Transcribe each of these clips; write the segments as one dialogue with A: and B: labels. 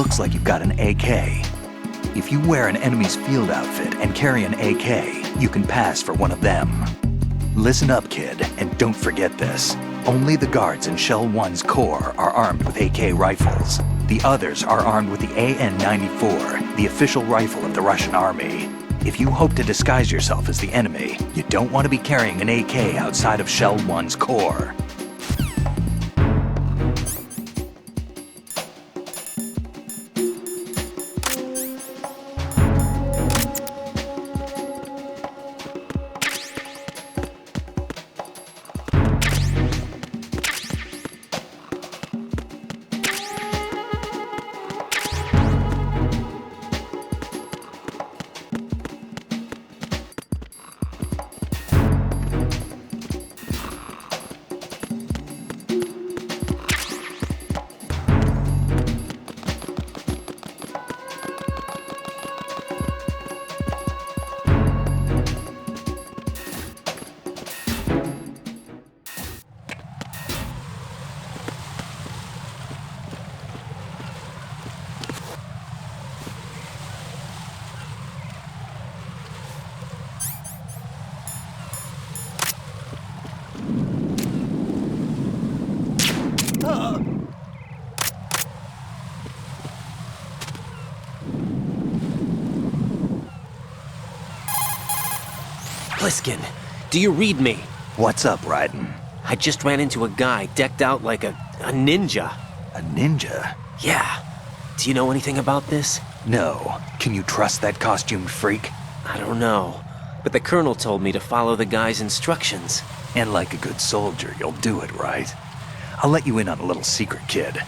A: looks like you've got an AK. If you wear an enemy's field outfit and carry an AK, you can pass for one of them. Listen up, kid, and don't forget this. Only the guards in Shell 1's core are armed with AK rifles. The others are armed with the AN-94, the official rifle of the Russian army. If you hope to disguise yourself as the enemy, you don't want to be carrying an AK outside of Shell 1's core.
B: Pliskin, do you read me?
A: What's up, Raiden?
B: I just ran into a guy decked out like a ninja.
A: A ninja?
B: Yeah. Do you know anything about this?
A: No. Can you trust that costumed freak?
B: I don't know. But the colonel told me to follow the guy's instructions.
A: And like a good soldier, you'll do it, right? I'll let you in on a little secret, kid.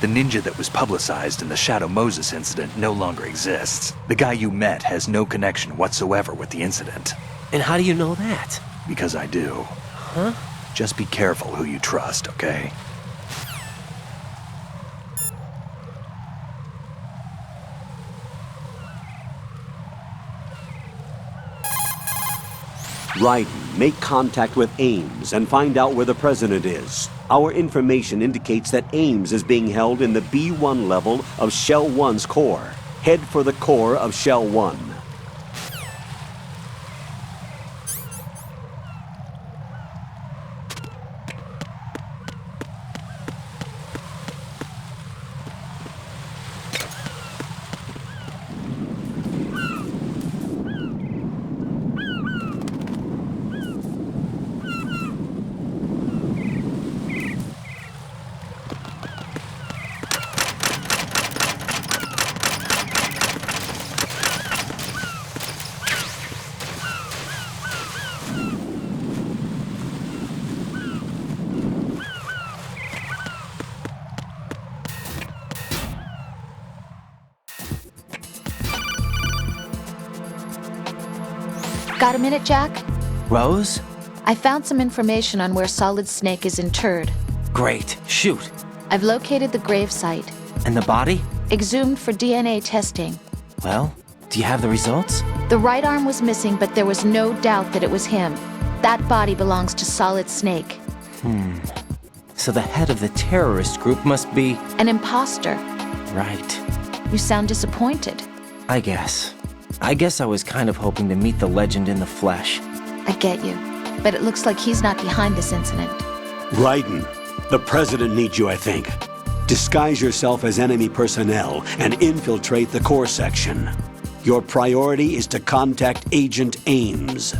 A: The ninja that was publicized in the Shadow Moses incident no longer exists. The guy you met has no connection whatsoever with the incident.
B: And how do you know that?
A: Because I do.
B: Huh?
A: Just be careful who you trust, okay?
C: Raiden, make contact with Ames and find out where the president is. Our information indicates that Ames is being held in the B1 level of Shell 1's core. Head for the core of Shell 1.
D: Got a minute, Jack?
B: Rose?
D: I found some information on where Solid Snake is interred.
B: Great. Shoot.
D: I've located the grave site.
B: And the body?
D: Exhumed for DNA testing.
B: Well, do you have the results?
D: The right arm was missing, but there was no doubt that it was him. That body belongs to Solid Snake.
B: So the head of the terrorist group must be...
D: An imposter.
B: Right.
D: You sound disappointed.
B: I guess I was kind of hoping to meet the legend in the flesh.
D: I get you. But it looks like he's not behind this incident.
C: Raiden, the president needs you, I think. Disguise yourself as enemy personnel and infiltrate the core section. Your priority is to contact Agent Ames.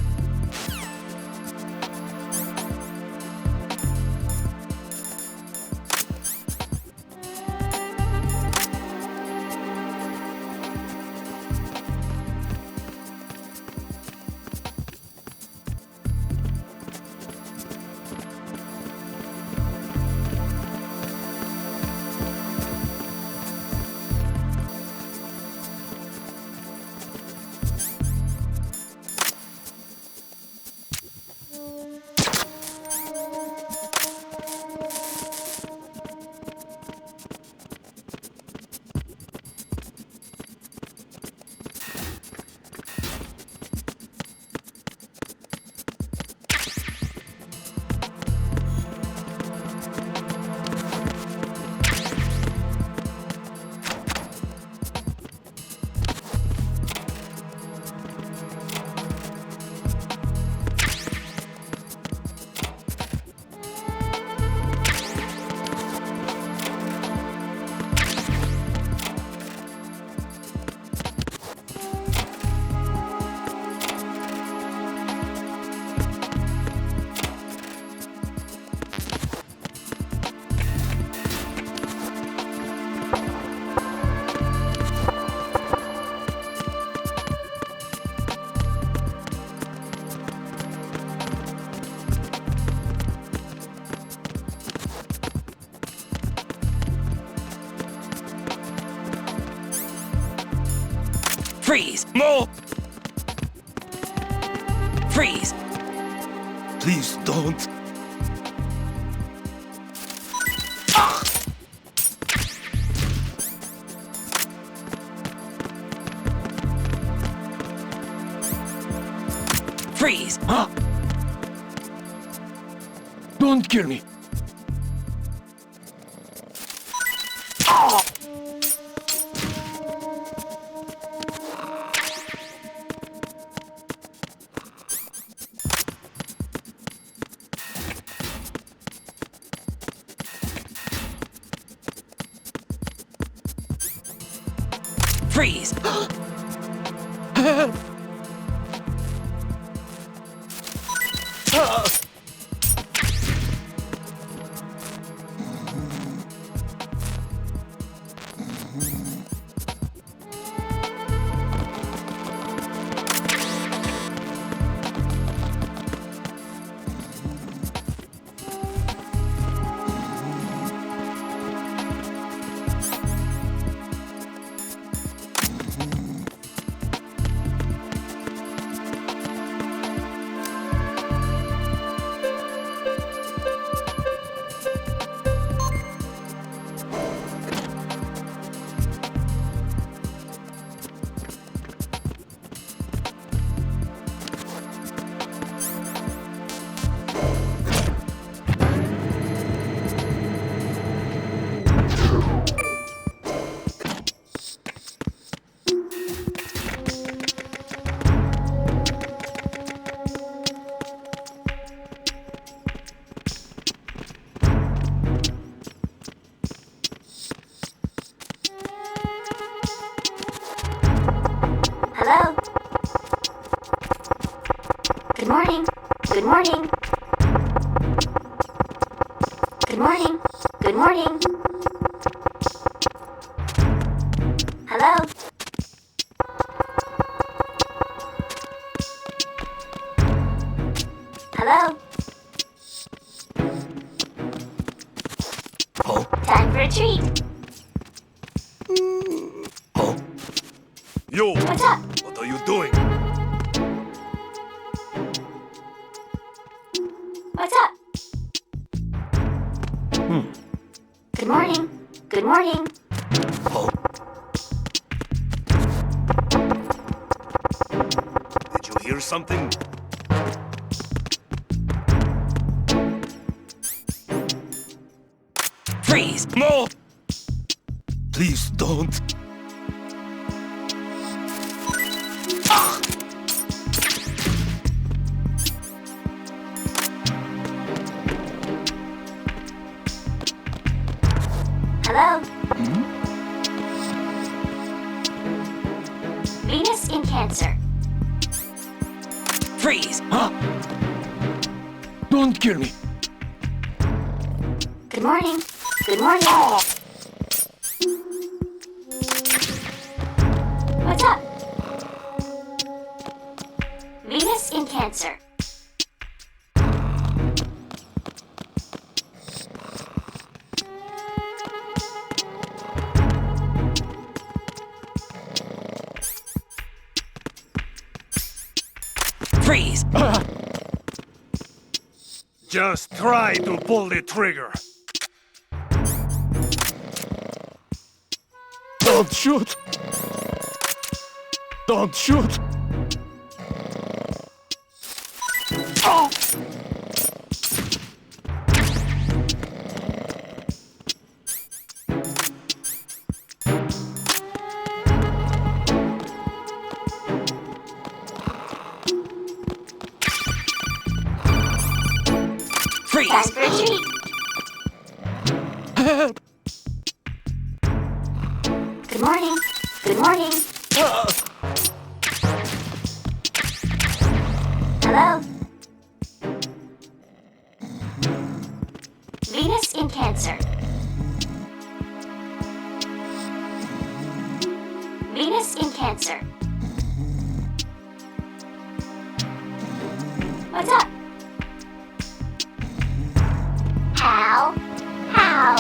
B: Freeze! No! Freeze!
E: Please don't.
B: Freeze!
E: Don't kill me.
B: Freeze!
E: Help!
F: Hello? Good morning. Good morning. Good morning. Good morning. Hello? Hello?
E: Oh,
F: Time for a treat.
E: oh. Yo,
F: What's up?
E: what are you doing?
F: What's up? Good morning. Good morning.
E: Oh, did you hear something?
B: Freeze!
E: No! Please don't.
F: Hello? Venus in Cancer.
B: Freeze!
E: Don't kill me.
F: Good morning. Good morning. What's up? Venus in Cancer.
B: Freeze!
E: Just try to pull the trigger. Don't shoot! Don't shoot! Oh!
B: Freeze!
F: Time for a treat.
E: Help!
F: Good morning. Good morning. Hello? Venus in Cancer. Venus in Cancer. What's up? How? How?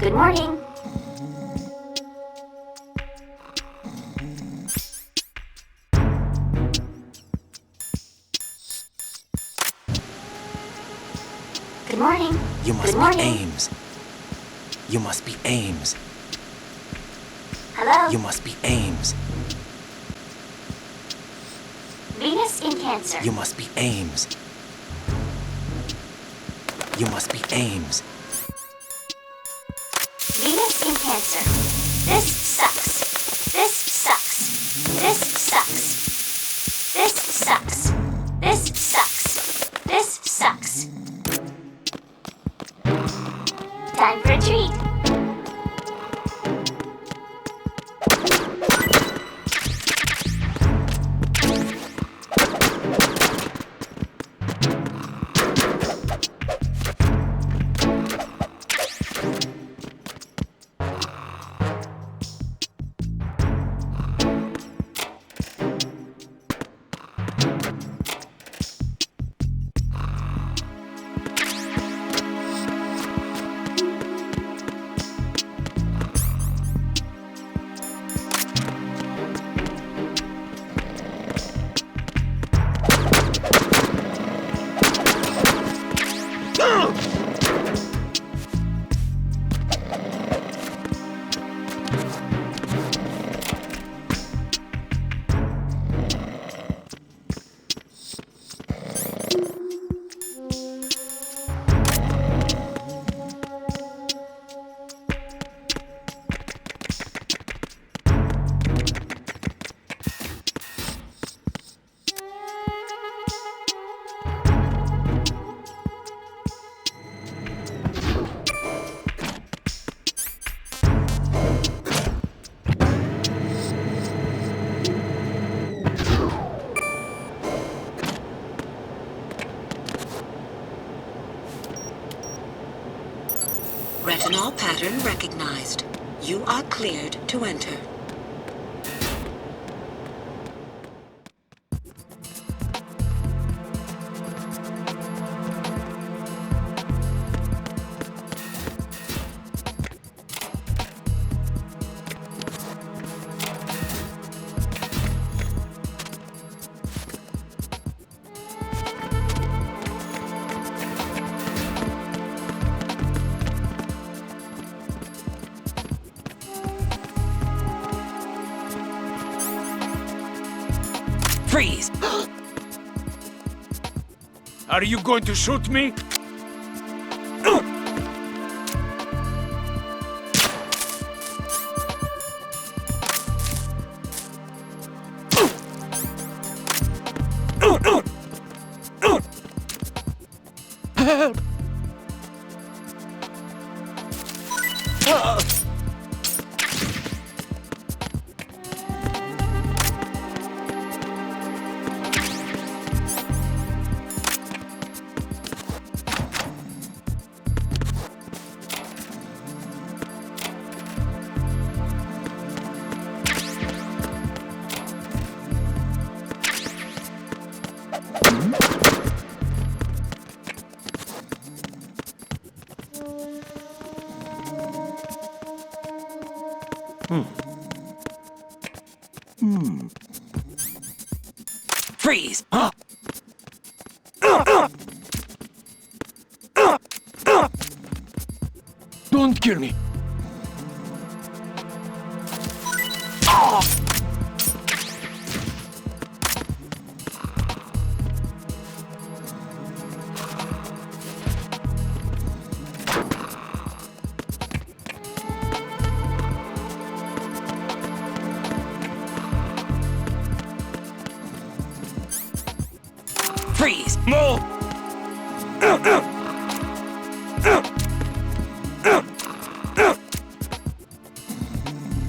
F: Good morning. Good morning.
B: You must
F: Good
B: be
F: morning.
B: Ames. You must be Ames.
F: Hello.
B: You must be Ames.
F: Venus in Cancer.
B: You must be Ames. You must be Ames.
F: Venus in Cancer. This sucks. This sucks. This sucks. This sucks. This sucks. This sucks. Time for a treat.
G: Retinol pattern recognized. You are cleared to enter.
B: Freeze!
E: Are you going to shoot me?
B: Help! Freeze!
E: Don't kill me.
B: Freeze!
E: No!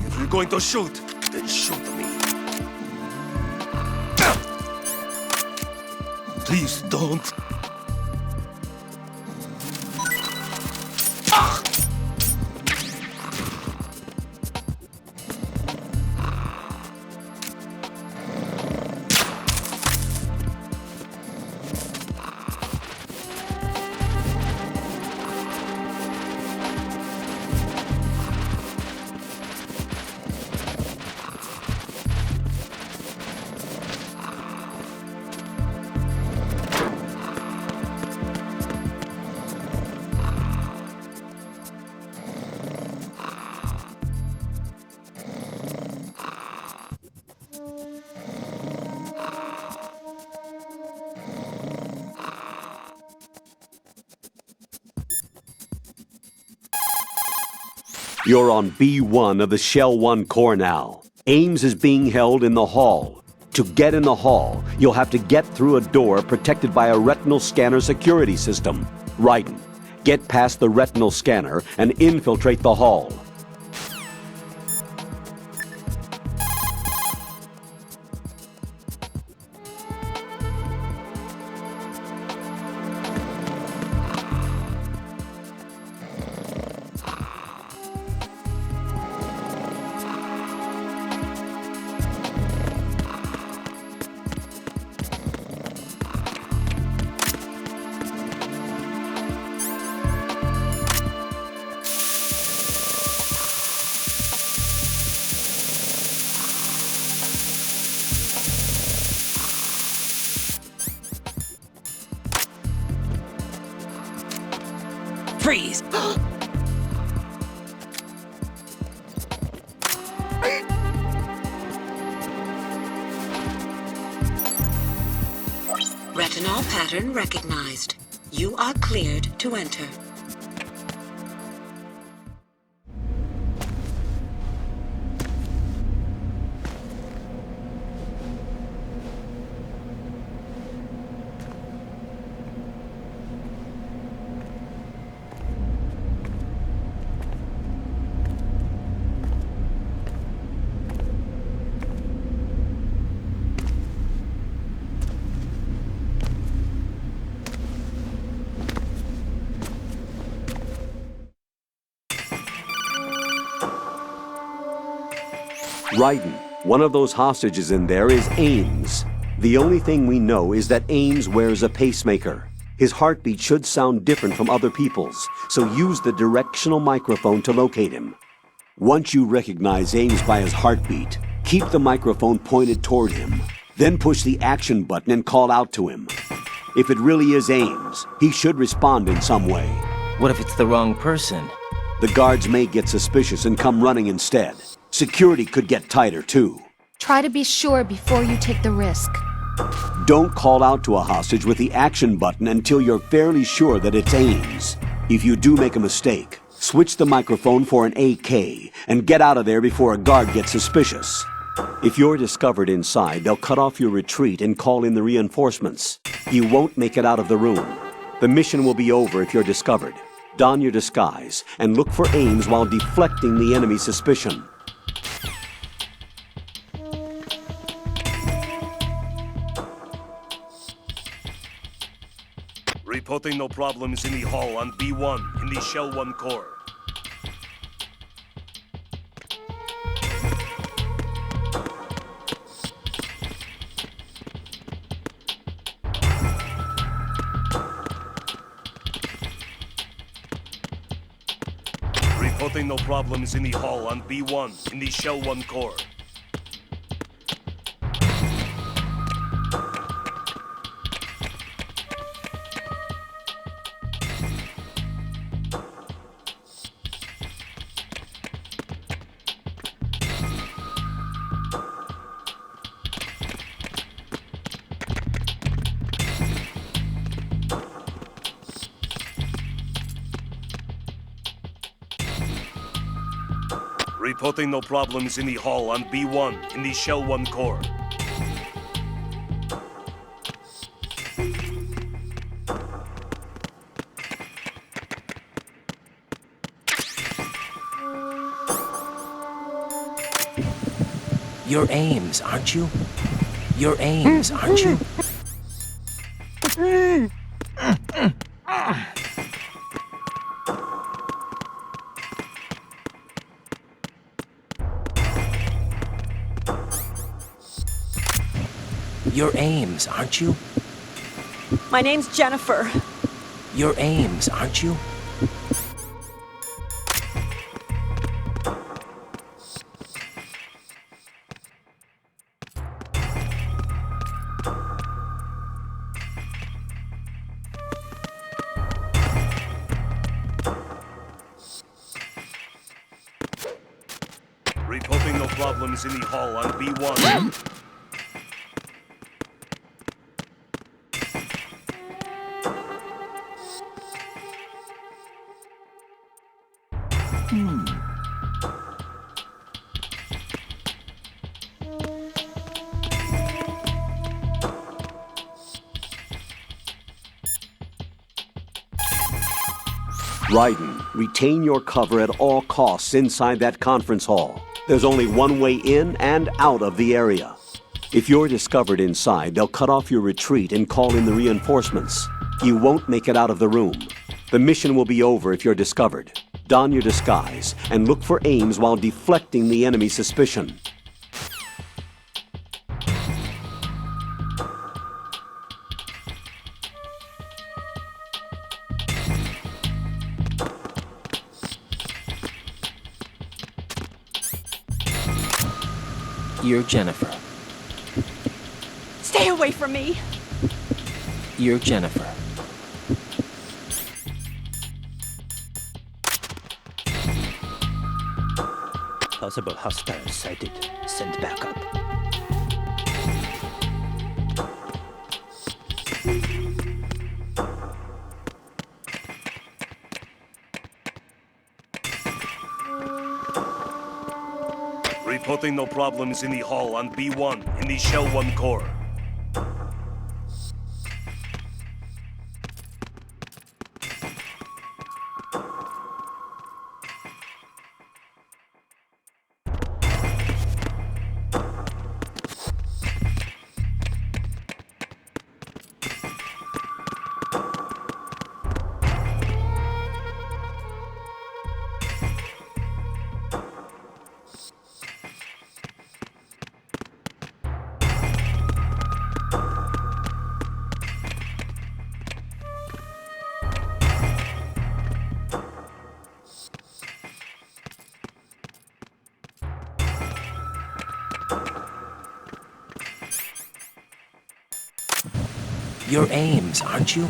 E: If you're going to shoot, then shoot me. Please don't.
C: You're on B1 of the Shell 1 core now. Ames is being held in the hall. To get in the hall, you'll have to get through a door protected by a retinal scanner security system. Raiden, get past the retinal scanner and infiltrate the hall.
B: Freeze!
G: Retinol pattern recognized. You are cleared to enter.
C: Raiden, one of those hostages in there is Ames. The only thing we know is that Ames wears a pacemaker. His heartbeat should sound different from other people's, so use the directional microphone to locate him. Once you recognize Ames by his heartbeat, keep the microphone pointed toward him. Then push the action button and call out to him. If it really is Ames, he should respond in some way.
B: What if it's the wrong person?
C: The guards may get suspicious and come running instead. Security could get tighter, too.
D: Try to be sure before you take the risk.
C: Don't call out to a hostage with the action button until you're fairly sure that it's Ames. If you do make a mistake, switch the microphone for an AK and get out of there before a guard gets suspicious. If you're discovered inside, they'll cut off your retreat and call in the reinforcements. You won't make it out of the room. The mission will be over if you're discovered. Don your disguise and look for Ames while deflecting the enemy's suspicion.
E: Reporting no problems in the hall on B1 in the Shell 1 core. Reporting no problems in the hall on B1 in the Shell 1 core. Reporting no problems in the hall on B1 in the Shell 1 core.
B: You're Ames, aren't you? You're Ames, aren't you? You're Ames, aren't you?
H: My name's Jennifer.
B: You're Ames, aren't you?
E: Reporting no problems in the hall on B1.
C: Raiden, retain your cover at all costs inside that conference hall. There's only one way in and out of the area. If you're discovered inside, they'll cut off your retreat and call in the reinforcements. You won't make it out of the room. The mission will be over if you're discovered. Don your disguise and look for Ames while deflecting the enemy's suspicion.
B: You're Jennifer.
H: Stay away from me!
B: You're Jennifer.
I: Possible hostiles sighted. Send backup.
E: Reporting no problems in the hall on B1 in the Shell 1 core.
B: You're Ames, aren't you?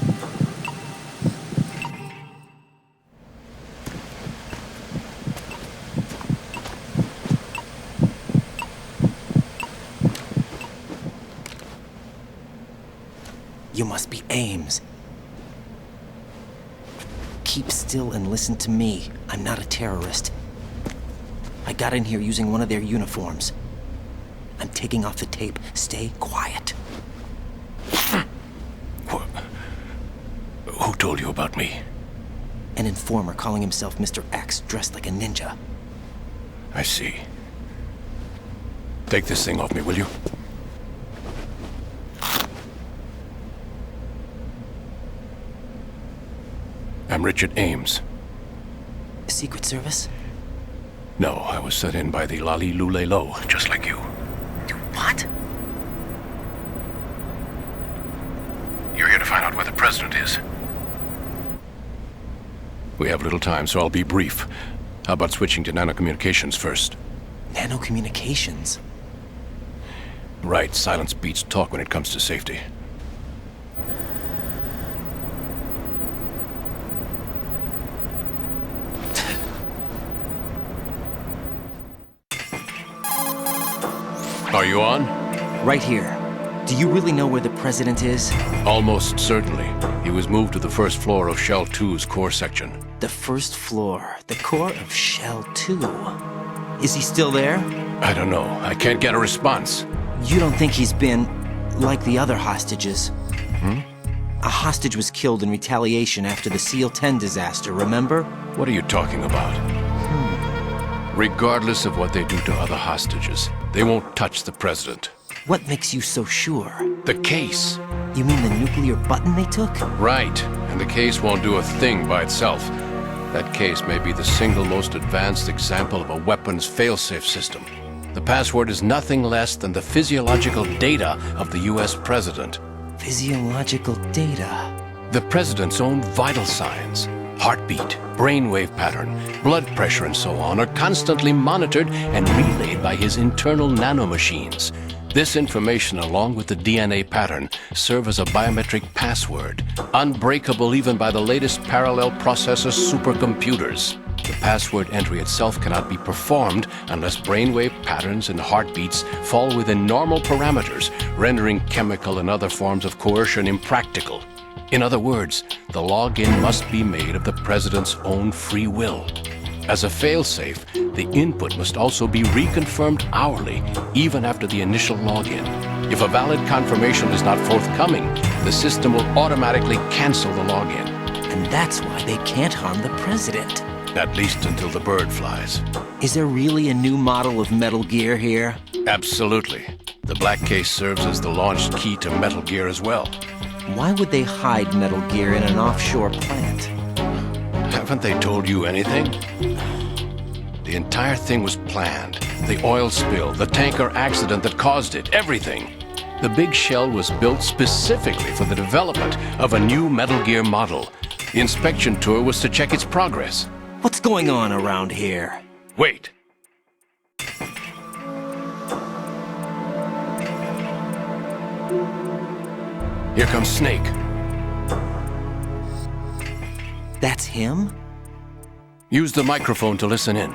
B: You must be Ames. Keep still and listen to me. I'm not a terrorist. I got in here using one of their uniforms. I'm taking off the tape. Stay quiet.
J: Who told you about me?
B: An informer calling himself Mr. X, dressed like a ninja.
J: I see. Take this thing off me, will you? I'm Richard Ames.
B: Secret Service?
J: No, I was sent in by the Lali Lule Lo, just like you.
B: What?
J: You're here to find out where the president is. We have little time, so I'll be brief. How about switching to nanocommunications first?
B: Nanocommunications?
J: Right, silence beats talk when it comes to safety. Are you on?
B: Right here. Do you really know where the president is?
J: Almost certainly. He was moved to the first floor of Shell 2's core section.
B: The first floor. The core of Shell 2. Is he still there?
J: I don't know. I can't get a response.
B: You don't think he's been like the other hostages? A hostage was killed in retaliation after the SEAL 10 disaster, remember?
J: What are you talking about? Regardless of what they do to other hostages, they won't touch the president.
B: What makes you so sure?
J: The case.
B: You mean the nuclear button they took?
J: Right. And the case won't do a thing by itself. That case may be the single most advanced example of a weapons failsafe system. The password is nothing less than the physiological data of the US president.
B: Physiological data?
J: The president's own vital signs, heartbeat, brainwave pattern, blood pressure and so on, are constantly monitored and relayed by his internal nanomachines. This information, along with the DNA pattern, serve as a biometric password, unbreakable even by the latest parallel processor supercomputers. The password entry itself cannot be performed unless brainwave patterns and heartbeats fall within normal parameters, rendering chemical and other forms of coercion impractical. In other words, the login must be made of the president's own free will. As a failsafe, the input must also be reconfirmed hourly, even after the initial login. If a valid confirmation is not forthcoming, the system will automatically cancel the login.
B: And that's why they can't harm the president.
J: At least until the bird flies.
B: Is there really a new model of Metal Gear here?
J: Absolutely. The black case serves as the launch key to Metal Gear as well.
B: Why would they hide Metal Gear in an offshore plant?
J: Haven't they told you anything? The entire thing was planned. The oil spill, the tanker accident that caused it, everything. The big shell was built specifically for the development of a new Metal Gear model. The inspection tour was to check its progress.
B: What's going on around here?
J: Wait. Here comes Snake.
B: That's him?
J: Use the microphone to listen in.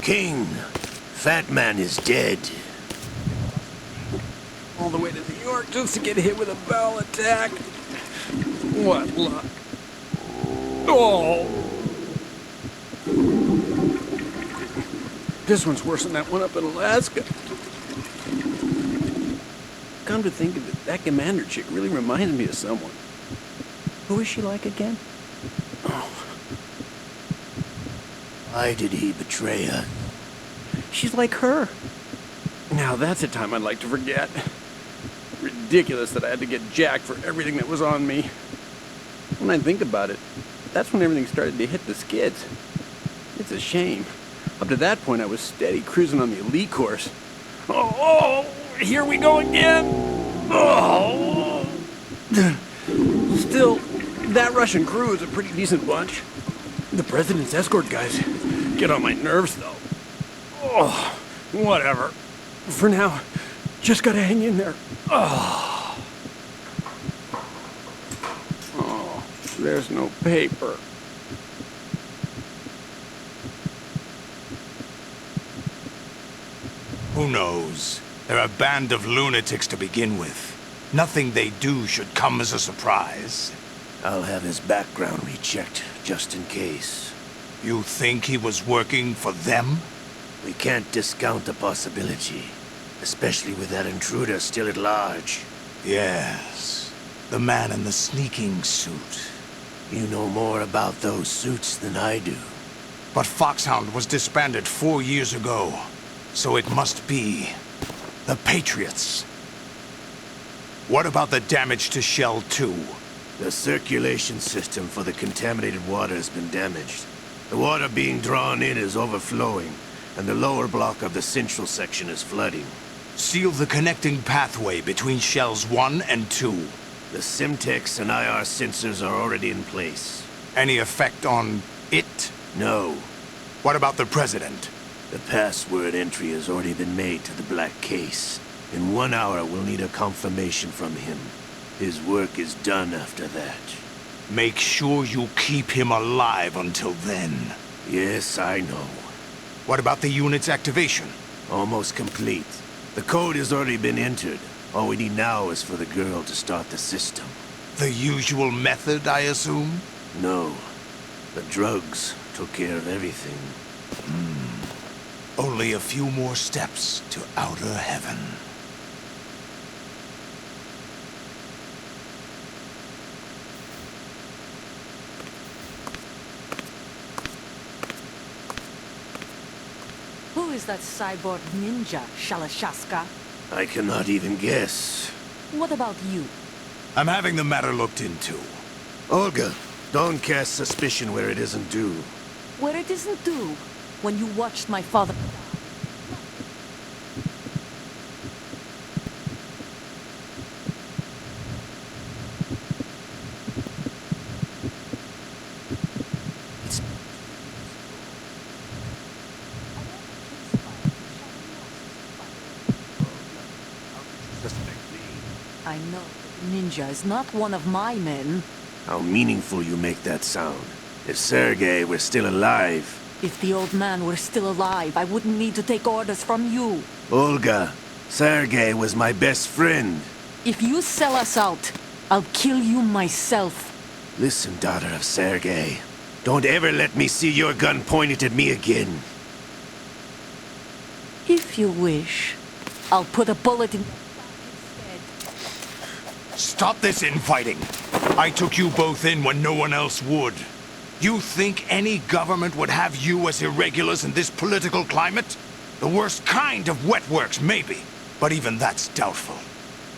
K: King, Fat Man is dead.
L: All the way to New York just to get hit with a bowel attack. What luck. Oh! This one's worse than that one up in Alaska. Come to think of it, that commander chick really reminded me of someone. Who is she like again? Oh.
K: Why did he betray her?
L: She's like her. Now that's a time I'd like to forget. Ridiculous that I had to get jacked for everything that was on me. When I think about it, that's when everything started to hit the skids. It's a shame. Up to that point, I was steady cruising on the elite course. Oh, here we go again! Oh! Still, that Russian crew is a pretty decent bunch. The president's escort guys get on my nerves, though. Oh, whatever. For now, just gotta hang in there. Oh, there's no paper.
M: Who knows? They're a band of lunatics to begin with. Nothing they do should come as a surprise.
K: I'll have his background rechecked, just in case.
M: You think he was working for them?
K: We can't discount the possibility, especially with that intruder still at large.
M: Yes, the man in the sneaking suit.
K: You know more about those suits than I do.
M: But Foxhound was disbanded 4 years ago, so it must be the Patriots. What about the damage to Shell 2?
K: The circulation system for the contaminated water has been damaged. The water being drawn in is overflowing, and the lower block of the central section is flooding.
M: Seal the connecting pathway between Shells 1 and 2.
K: The Simtex and IR sensors are already in place.
M: Any effect on it?
K: No.
M: What about the President?
K: The password entry has already been made to the black case. In 1 hour, we'll need a confirmation from him. His work is done after that.
M: Make sure you keep him alive until then.
K: Yes, I know.
M: What about the unit's activation?
K: Almost complete. The code has already been entered. All we need now is for the girl to start the system.
M: The usual method, I assume?
K: No. The drugs took care of everything.
M: Only a few more steps to outer heaven.
N: Who is that cyborg ninja, Shalashaska?
K: I cannot even guess.
N: What about you?
M: I'm having the matter looked into.
K: Olga, don't cast suspicion where it isn't due.
N: Where it isn't due? When you watched my father... I know that Ninja is not one of my men.
K: How meaningful you make that sound. If Sergei were still alive...
N: If the old man were still alive, I wouldn't need to take orders from you.
K: Olga, Sergei was my best friend.
N: If you sell us out, I'll kill you myself.
K: Listen, daughter of Sergei. Don't ever let me see your gun pointed at me again.
N: If you wish, I'll put a bullet in...
M: Stop this infighting. I took you both in when no one else would. You think any government would have you as irregulars in this political climate? The worst kind of wet works, maybe. But even that's doubtful.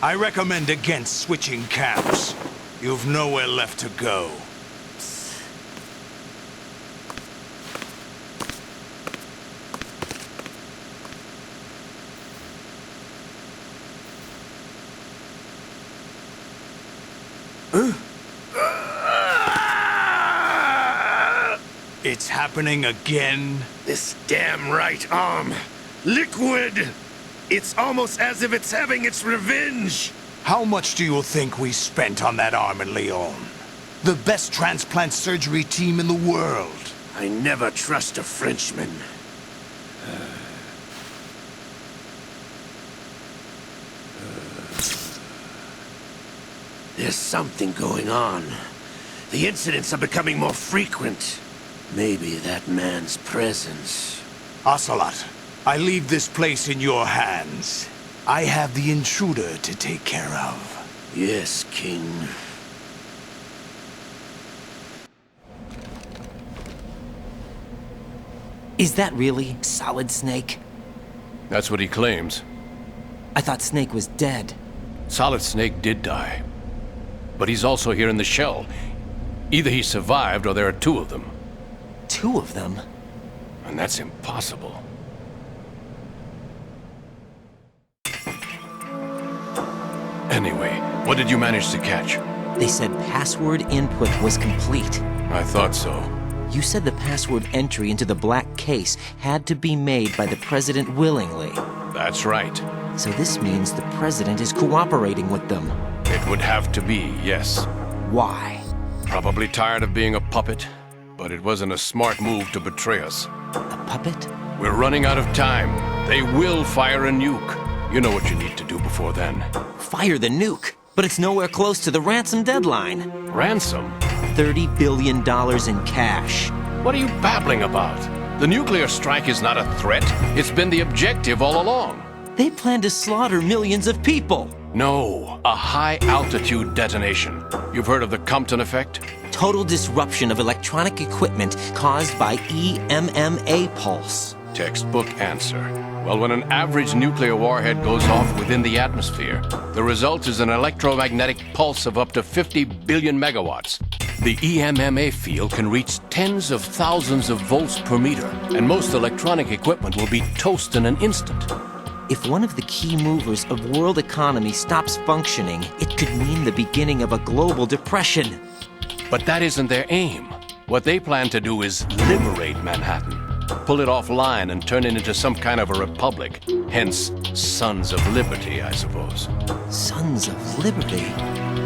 M: I recommend against switching camps. You've nowhere left to go. It's happening again?
K: This damn right arm. Liquid! It's almost as if it's having its revenge!
M: How much do you think we spent on that arm in Lyon? The best transplant surgery team in the world.
K: I never trust a Frenchman. There's something going on. The incidents are becoming more frequent. Maybe that man's presence.
M: Ocelot, I leave this place in your hands. I have the intruder to take care of.
K: Yes, King.
B: Is that really Solid Snake?
J: That's what he claims.
B: I thought Snake was dead.
J: Solid Snake did die. But he's also here in the shell. Either he survived or there are two of them.
B: Two of them?
J: And that's impossible. Anyway, what did you manage to catch?
B: They said password input was complete.
J: I thought so.
B: You said the password entry into the black case had to be made by the President willingly.
J: That's right.
B: So this means the President is cooperating with them.
J: It would have to be, yes.
B: Why?
J: Probably tired of being a puppet, but it wasn't a smart move to betray us.
B: A puppet?
J: We're running out of time. They will fire a nuke. You know what you need to do before then.
B: Fire the nuke? But it's nowhere close to the ransom deadline.
J: Ransom?
B: $30 billion in cash.
J: What are you babbling about? The nuclear strike is not a threat. It's been the objective all along.
B: They plan to slaughter millions of people.
J: No, a high-altitude detonation. You've heard of the Compton effect?
B: Total disruption of electronic equipment caused by EMMA pulse.
J: Textbook answer. Well, when an average nuclear warhead goes off within the atmosphere, the result is an electromagnetic pulse of up to 50 billion megawatts. The EMMA field can reach tens of thousands of volts per meter, and most electronic equipment will be toast in an instant.
B: If one of the key movers of world economy stops functioning, it could mean the beginning of a global depression.
J: But that isn't their aim. What they plan to do is liberate Manhattan. Pull it offline and turn it into some kind of a republic. Hence, Sons of Liberty, I suppose.
B: Sons of Liberty?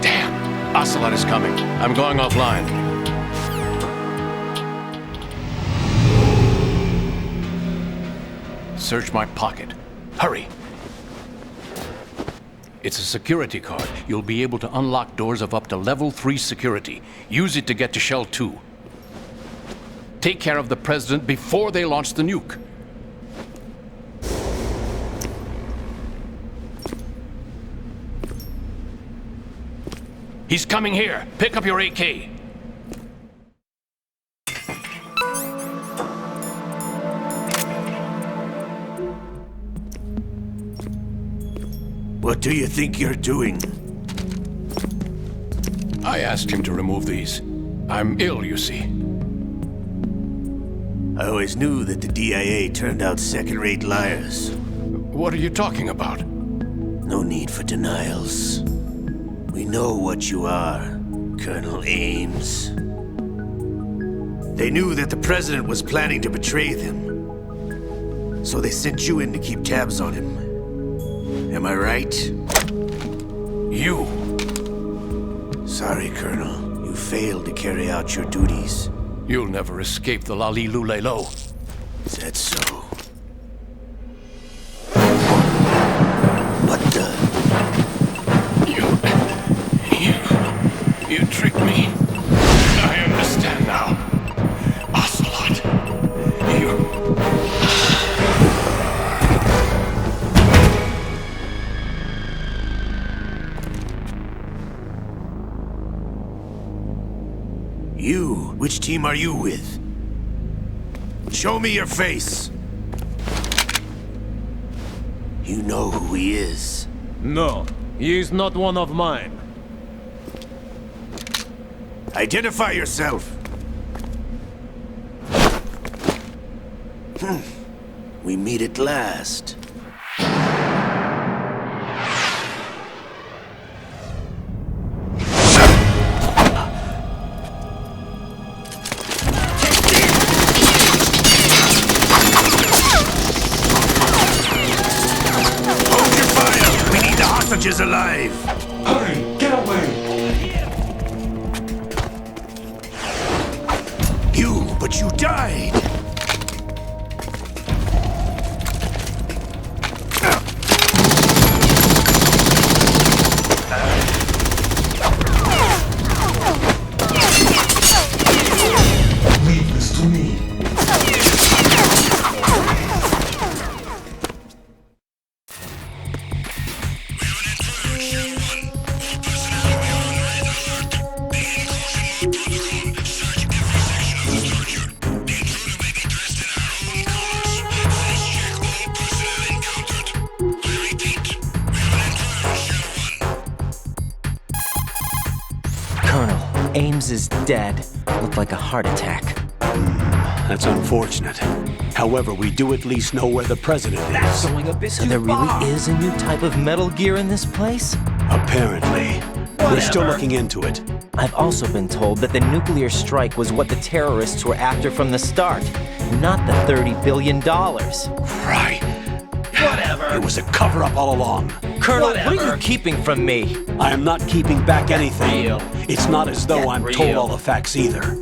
J: Damn! Ocelot is coming. I'm going offline. Search my pocket. Hurry! It's a security card. You'll be able to unlock doors of up to level 3 security. Use it to get to Shell 2. Take care of the President before they launch the nuke. He's coming here. Pick up your AK.
K: What do you think you're doing?
J: I asked him to remove these. I'm ill, you see.
K: I always knew that the DIA turned out second-rate liars.
J: What are you talking about?
K: No need for denials. We know what you are, Colonel Ames. They knew that the President was planning to betray them. So they sent you in to keep tabs on him. Am I right?
J: You.
K: Sorry, Colonel. You failed to carry out your duties.
J: You'll never escape the Lali-Lulelo.
K: Is that so? What the?
J: You tricked me. I understand now. Ocelot.
K: team are you with? Show me your face. You know who he is.
O: No, he is not one of mine.
K: Identify yourself. We meet at last. Hold your fire! We need the hostages alive!
M: Hurry! Get away!
K: But you died!
M: Leave this to me.
B: Colonel, Ames is dead. Looked like a heart attack.
C: That's unfortunate. However, we do at least know where the president is.
B: So there really is a new type of Metal Gear in this place?
C: Apparently. We're still looking into it.
B: I've also been told that the nuclear strike was what the terrorists were after from the start, not the $30 billion.
C: Right. Whatever. It was a cover-up all along.
B: Colonel, what are you keeping from me?
C: I am not keeping back anything. It's not as though I'm told all the facts either.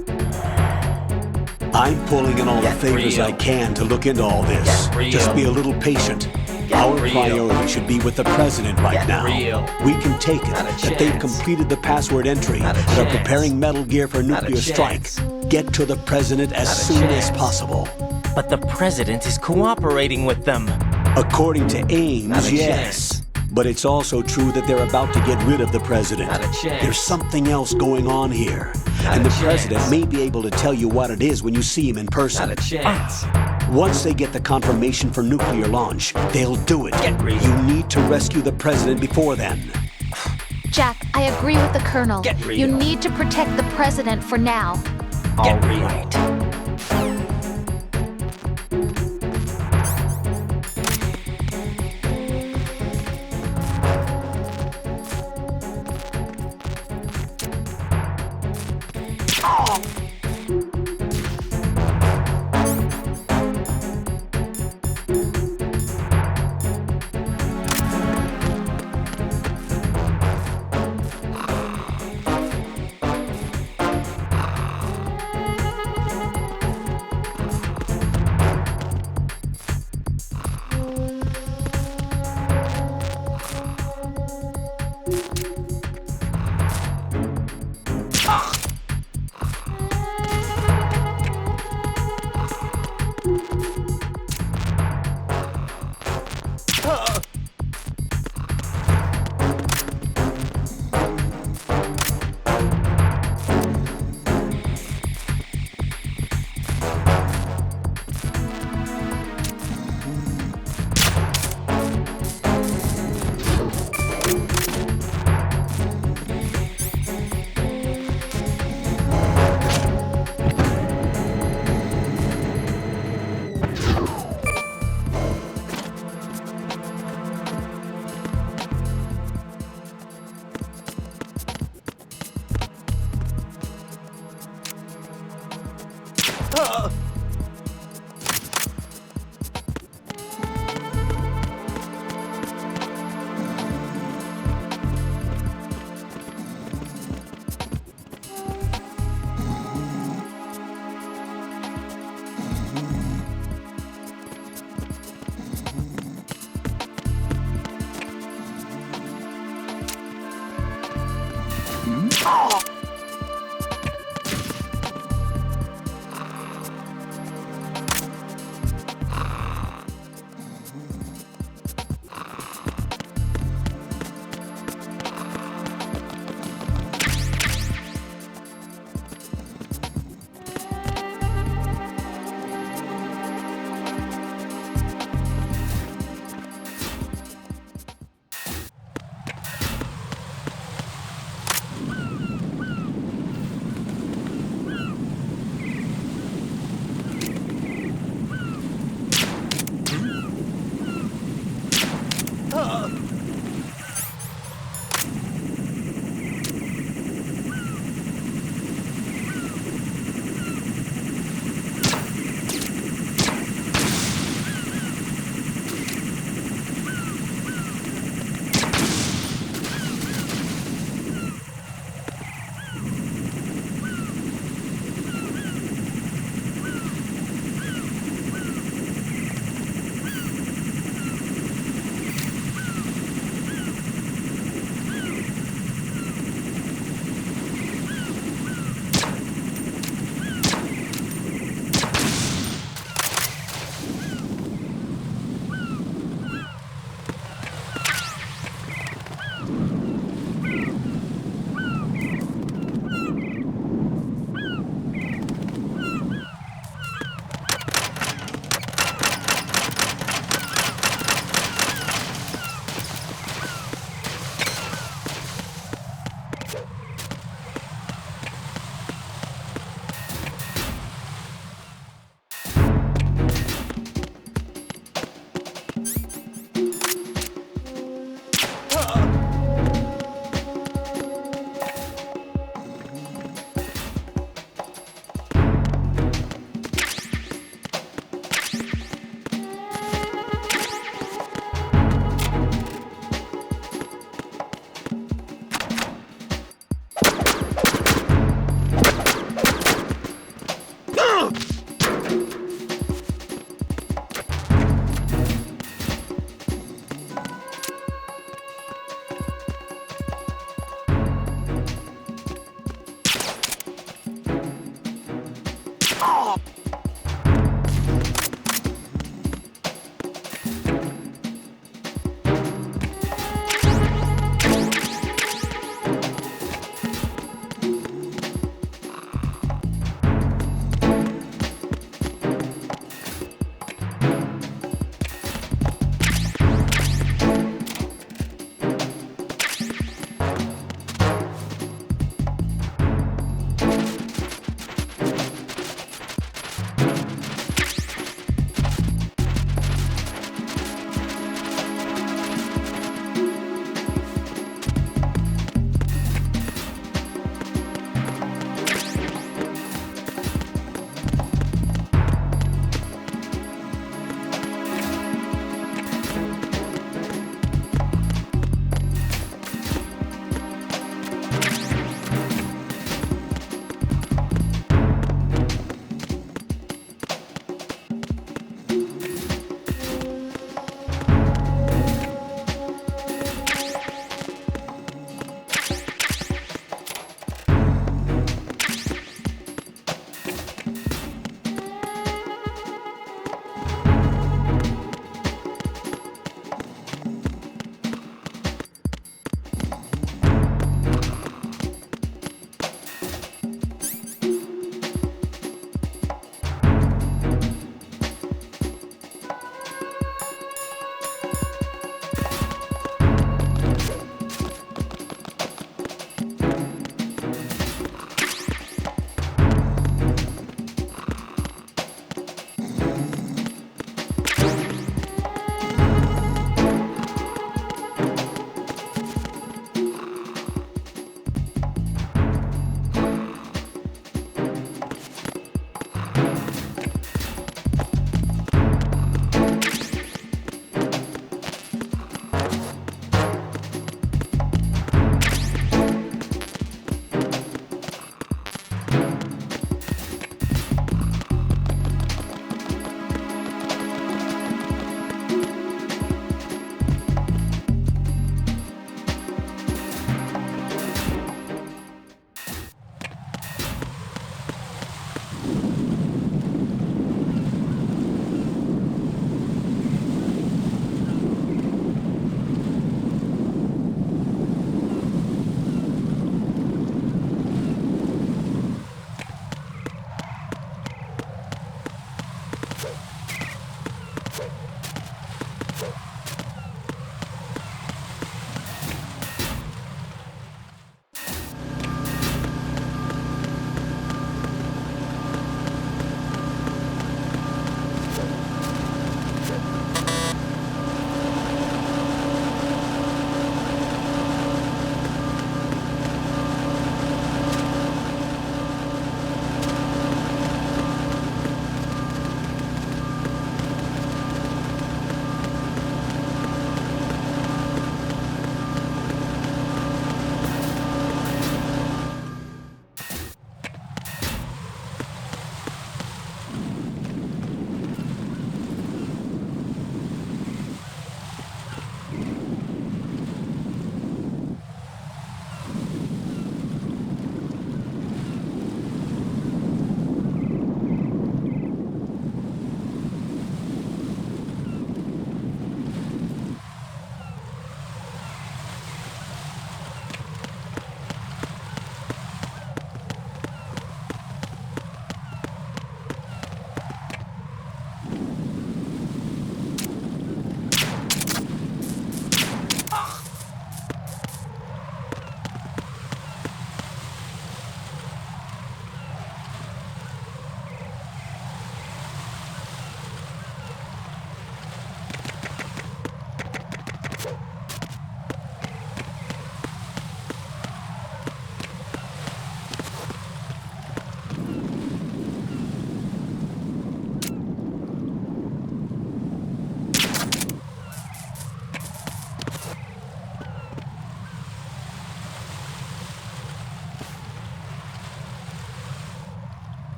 C: I'm pulling in all the favors I can to look into all this. Just be a little patient. Our priority should be with the president right now. We can take it that they've completed the password entry and are preparing Metal Gear for nuclear strike. Get to the president as soon as possible.
B: But the president is cooperating with them.
C: According to Ames, yes. But it's also true that they're about to get rid of the president. There's something else going on here. And the president may be able to tell you what it is when you see him in person. Once they get the confirmation for nuclear launch, they'll do it. You need to rescue the president before then.
D: Jack, I agree with the Colonel. You need to protect the president for now.
B: All right.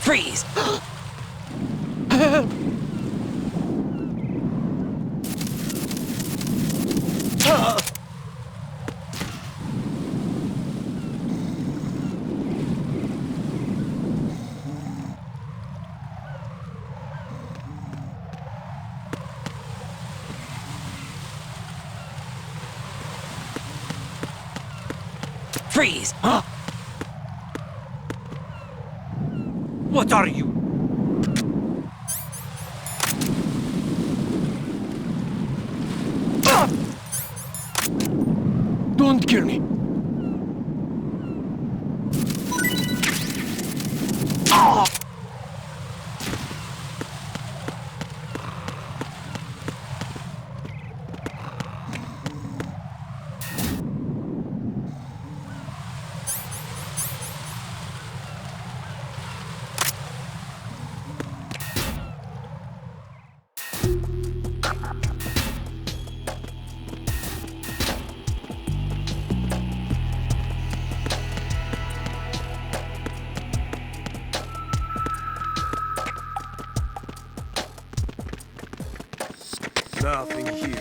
B: Freeze! Freeze!
K: What are you?
J: Don't kill me.
E: Nothing here.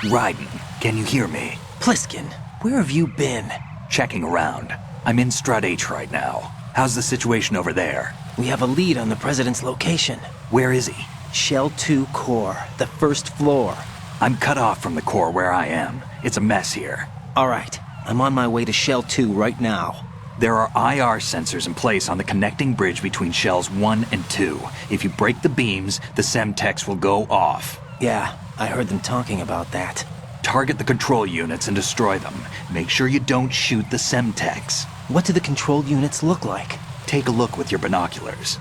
A: Raiden, can you hear me?
B: Pliskin, where have you been?
A: Checking around. I'm in Strut H right now. How's the situation over there?
B: We have a lead on the President's location.
A: Where is he?
B: Shell 2 core, the first floor.
A: I'm cut off from the core where I am. It's a mess here.
B: All right, I'm on my way to Shell 2 right now.
A: There are IR sensors in place on the connecting bridge between Shells 1 and 2. If you break the beams, the Semtex will go off.
B: Yeah, I heard them talking about that.
A: Target the control units and destroy them. Make sure you don't shoot the Semtex.
B: What do the control units look like?
A: Take a look with your binoculars.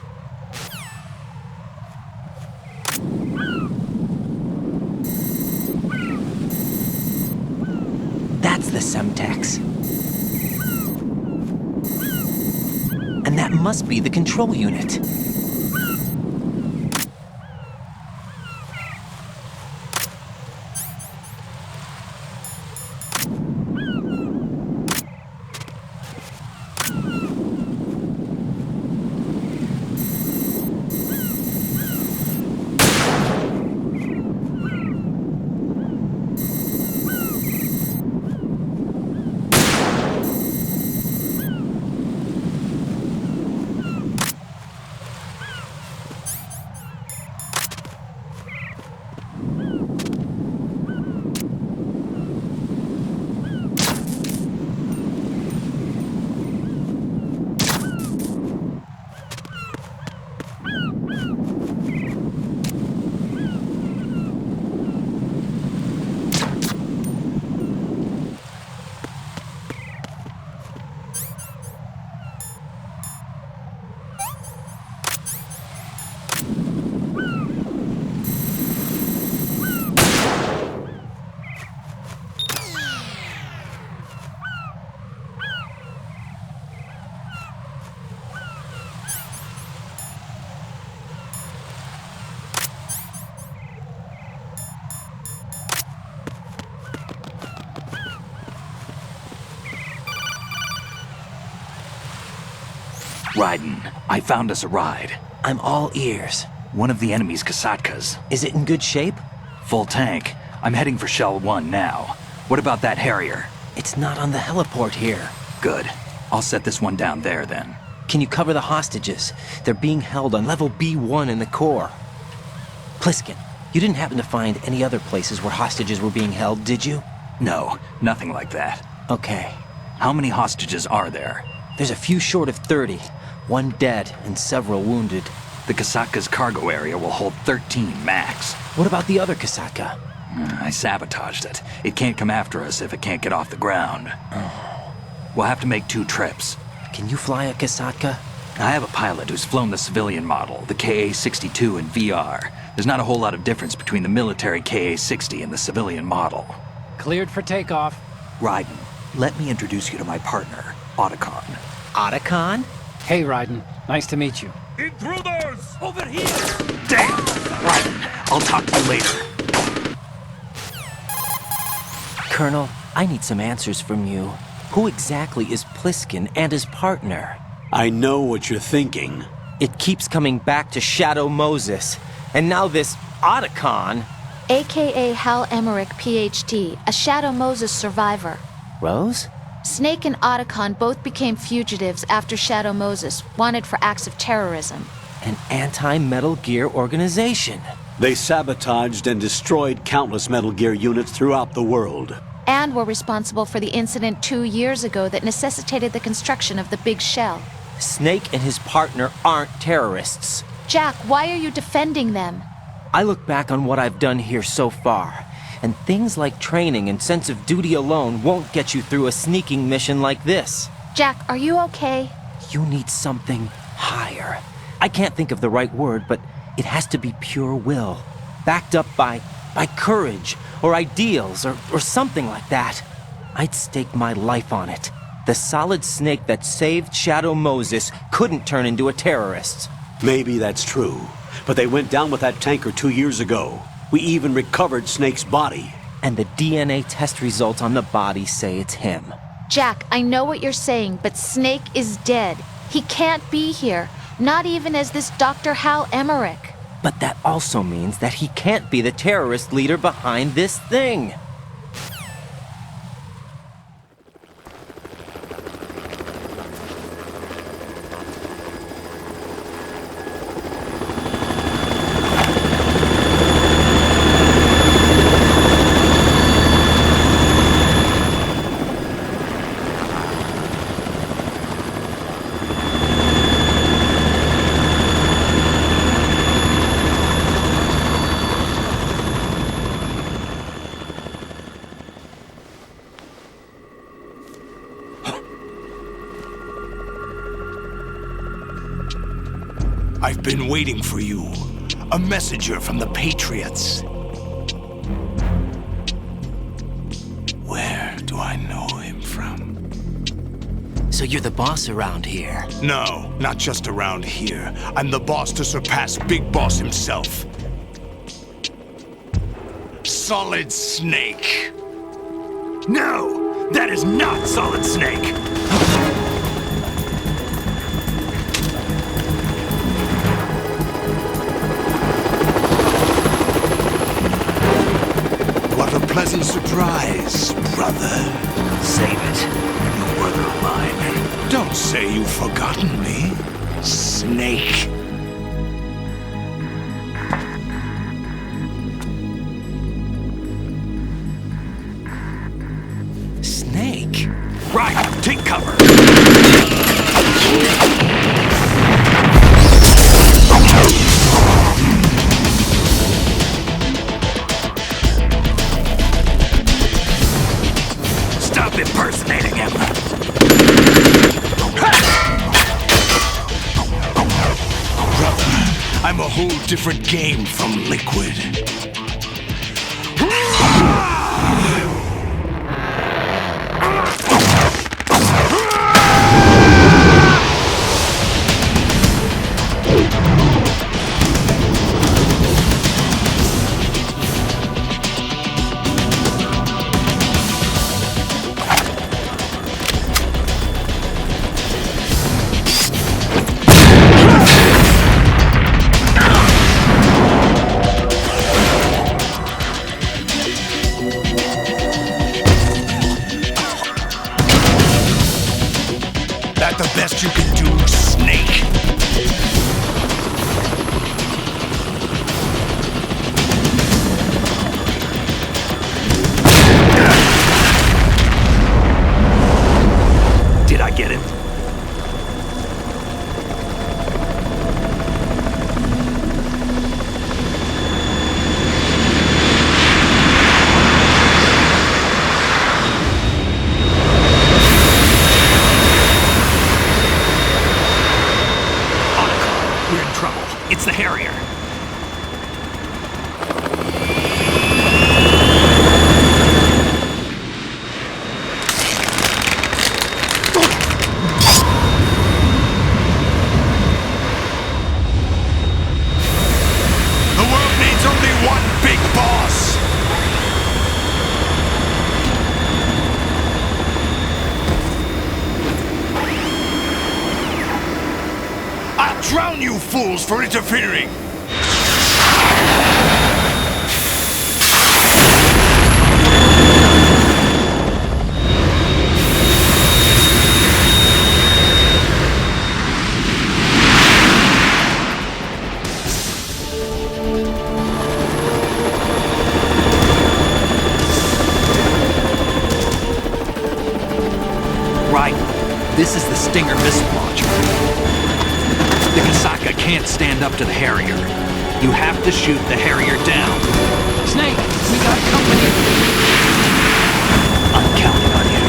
B: That's the Semtex. And that must be the control unit.
A: Raiden, I found us a ride.
B: I'm all ears.
A: One of the enemy's Kasatkas.
B: Is it in good shape?
A: Full tank. I'm heading for Shell 1 now. What about that Harrier?
B: It's not on the heliport here.
A: Good. I'll set this one down there then.
B: Can you cover the hostages? They're being held on level B1 in the core. Pliskin, you didn't happen to find any other places where hostages were being held, did you?
A: No, nothing like that.
B: Okay.
A: How many hostages are there?
B: There's a few short of 30. One dead and several wounded.
A: The Kasatka's cargo area will hold 13 max.
B: What about the other Kasatka?
A: I sabotaged it. It can't come after us if it can't get off the ground. We'll have to make 2 trips.
B: Can you fly a Kasatka?
A: I have a pilot who's flown the civilian model, the KA-62 in VR. There's not a whole lot of difference between the military KA-60 and the civilian model.
P: Cleared for takeoff.
A: Raiden, let me introduce you to my partner, Otacon.
B: Otacon?
P: Hey, Raiden. Nice to meet you.
E: Intruders! Over here!
A: Damn! Raiden, I'll talk to you later.
B: Colonel, I need some answers from you. Who exactly is Pliskin and his partner?
C: I know what you're thinking.
B: It keeps coming back to Shadow Moses. And now this Otacon.
D: AKA Hal Emmerich, PhD, a Shadow Moses survivor.
B: Rose?
D: Snake and Otacon both became fugitives after Shadow Moses, wanted for acts of terrorism.
B: An anti-Metal Gear organization.
C: They sabotaged and destroyed countless Metal Gear units throughout the world.
D: And were responsible for the incident 2 years ago that necessitated the construction of the Big Shell.
B: Snake and his partner aren't terrorists.
D: Jack, why are you defending them?
B: I look back on what I've done here so far, and things like training and sense of duty alone won't get you through a sneaking mission like this.
D: Jack, are you okay?
B: You need something higher. I can't think of the right word, but it has to be pure will, backed up by courage, or ideals, or something like that. I'd stake my life on it. The solid Snake that saved Shadow Moses couldn't turn into a terrorist.
C: Maybe that's true, but they went down with that tanker 2 years ago. We even recovered Snake's body.
B: And the DNA test results on the body say it's him.
D: Jack, I know what you're saying, but Snake is dead. He can't be here, not even as this Dr. Hal Emmerich.
B: But that also means that he can't be the terrorist leader behind this thing.
M: I've been waiting for you. A messenger from the Patriots. Where do I know him from?
B: So you're the boss around here?
M: No, not just around here. I'm the boss to surpass Big Boss himself. Solid Snake. No, that is not Solid Snake. What a pleasant surprise, brother.
A: Save it. You brother of mine.
M: Don't say you've forgotten me, Snake.
B: Snake?
A: Right, take cover. Stop impersonating him.
M: Brother, I'm a whole different game from Liquid. That the best you can do, Snake?
A: Did I get it?
M: you fools for interfering!
A: Right. This is the Stinger missile launcher. The Kasaka can't stand up to the Harrier. You have to shoot the Harrier down.
P: Snake, we got company.
A: I'm counting on you.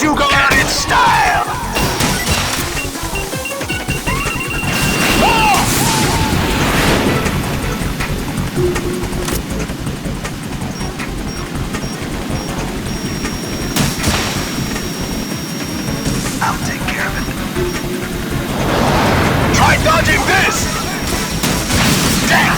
M: You go out in style! I'll take care of it. Try dodging this! Damn!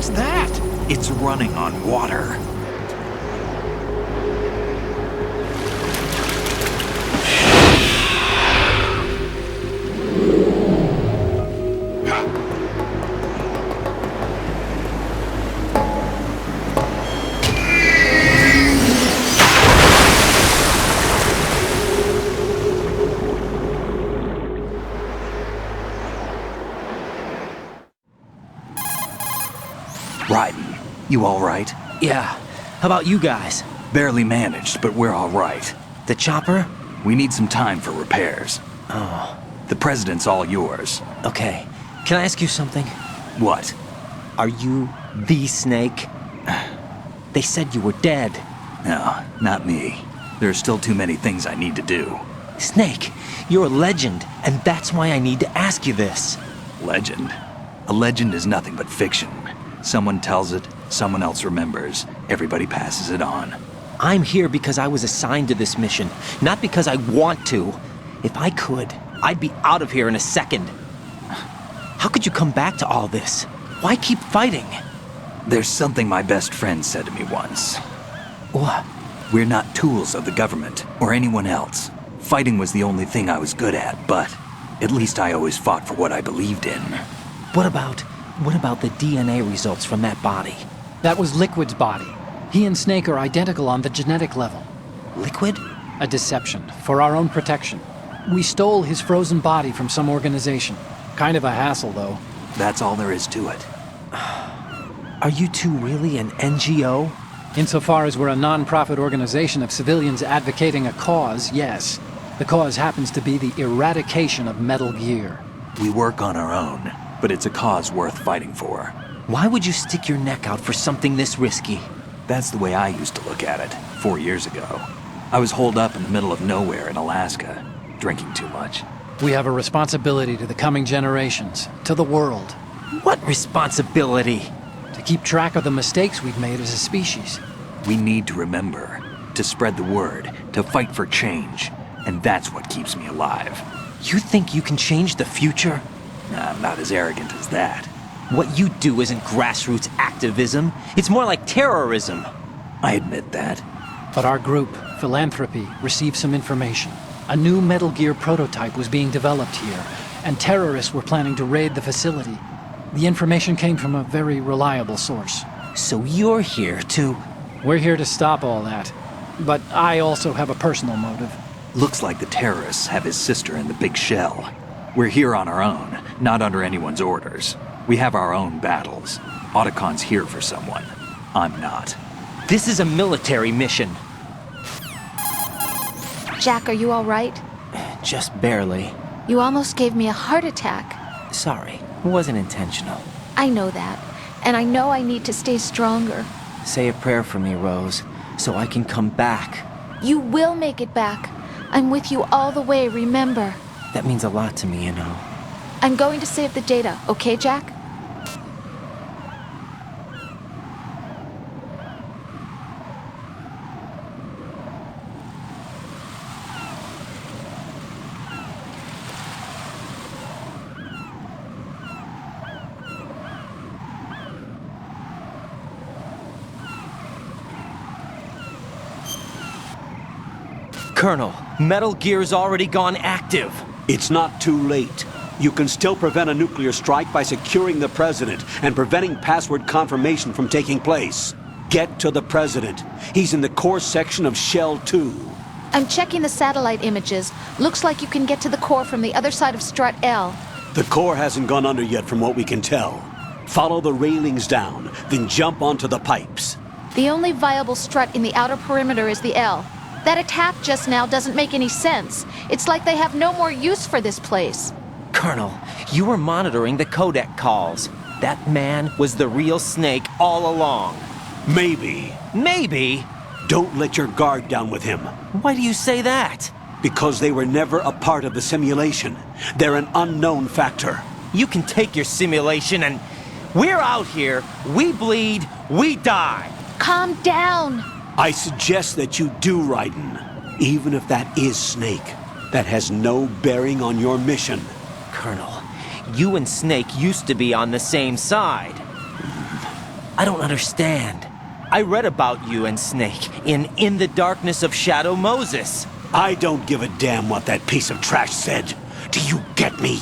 P: What's that?
A: It's running on water. Raiden, you all right?
B: Yeah. How about you guys?
A: Barely managed, but we're all right.
B: The chopper?
A: We need some time for repairs.
B: Oh.
A: The president's all yours.
B: Okay. Can I ask you something?
A: What?
B: Are you the Snake? They said you were dead.
A: No, not me. There are still too many things I need to do.
B: Snake, you're a legend, and that's why I need to ask you this.
A: Legend? A legend is nothing but fiction. Someone tells it, someone else remembers, everybody passes it on.
B: I'm here because I was assigned to this mission, not because I want to. If I could, I'd be out of here in a second. How could you come back to all this? Why keep fighting?
A: There's something my best friend said to me once.
B: What?
A: We're not tools of the government or anyone else. Fighting was the only thing I was good at, but at least I always fought for what I believed in.
B: What about the DNA results from that body?
P: That was Liquid's body. He and Snake are identical on the genetic level.
B: Liquid?
P: A deception, for our own protection. We stole his frozen body from some organization. Kind of a hassle, though.
A: That's all there is to it.
B: Are you two really an NGO?
P: Insofar as we're a non-profit organization of civilians advocating a cause, yes. The cause happens to be the eradication of Metal Gear.
A: We work on our own, but it's a cause worth fighting for.
B: Why would you stick your neck out for something this risky?
A: That's the way I used to look at it, 4 years ago. I was holed up in the middle of nowhere in Alaska, drinking too much.
P: We have a responsibility to the coming generations, to the world.
B: What responsibility?
P: To keep track of the mistakes we've made as a species.
A: We need to remember, to spread the word, to fight for change, and that's what keeps me alive.
B: You think you can change the future?
A: I'm not as arrogant as that.
B: What you do isn't grassroots activism. It's more like terrorism.
A: I admit that.
P: But our group, Philanthropy, received some information. A new Metal Gear prototype was being developed here, and terrorists were planning to raid the facility. The information came from a very reliable source.
B: So you're here to...
P: We're here to stop all that. But I also have a personal motive.
A: Looks like the terrorists have his sister in the big shell. We're here on our own, not under anyone's orders. We have our own battles. Otacon's here for someone. I'm not.
B: This is a military mission.
D: Jack, are you all right?
B: Just barely.
D: You almost gave me a heart attack.
B: Sorry, it wasn't intentional.
D: I know that, and I know I need to stay stronger.
B: Say a prayer for me, Rose, so I can come back.
D: You will make it back. I'm with you all the way, remember?
B: That means a lot to me, you know.
D: I'm going to save the data, okay, Jack?
B: Colonel, Metal Gear's already gone active.
C: It's not too late. You can still prevent a nuclear strike by securing the president and preventing password confirmation from taking place. Get to the president. He's in the core section of Shell 2.
D: I'm checking the satellite images. Looks like you can get to the core from the other side of Strut L.
C: The core hasn't gone under yet from what we can tell. Follow the railings down, then jump onto the pipes.
D: The only viable strut in the outer perimeter is the L. That attack just now doesn't make any sense. It's like they have no more use for this place.
B: Colonel, you were monitoring the codec calls. That man was the real Snake all along.
C: Maybe.
B: Maybe?
C: Don't let your guard down with him.
B: Why do you say that?
C: Because they were never a part of the simulation. They're an unknown factor.
B: You can take your simulation and... We're out here, we bleed, we die.
D: Calm down.
C: I suggest that you do, Raiden. Even if that is Snake, that has no bearing on your mission.
B: Colonel, you and Snake used to be on the same side. I don't understand. I read about you and Snake in the Darkness of Shadow Moses.
C: I don't give a damn what that piece of trash said. Do you get me?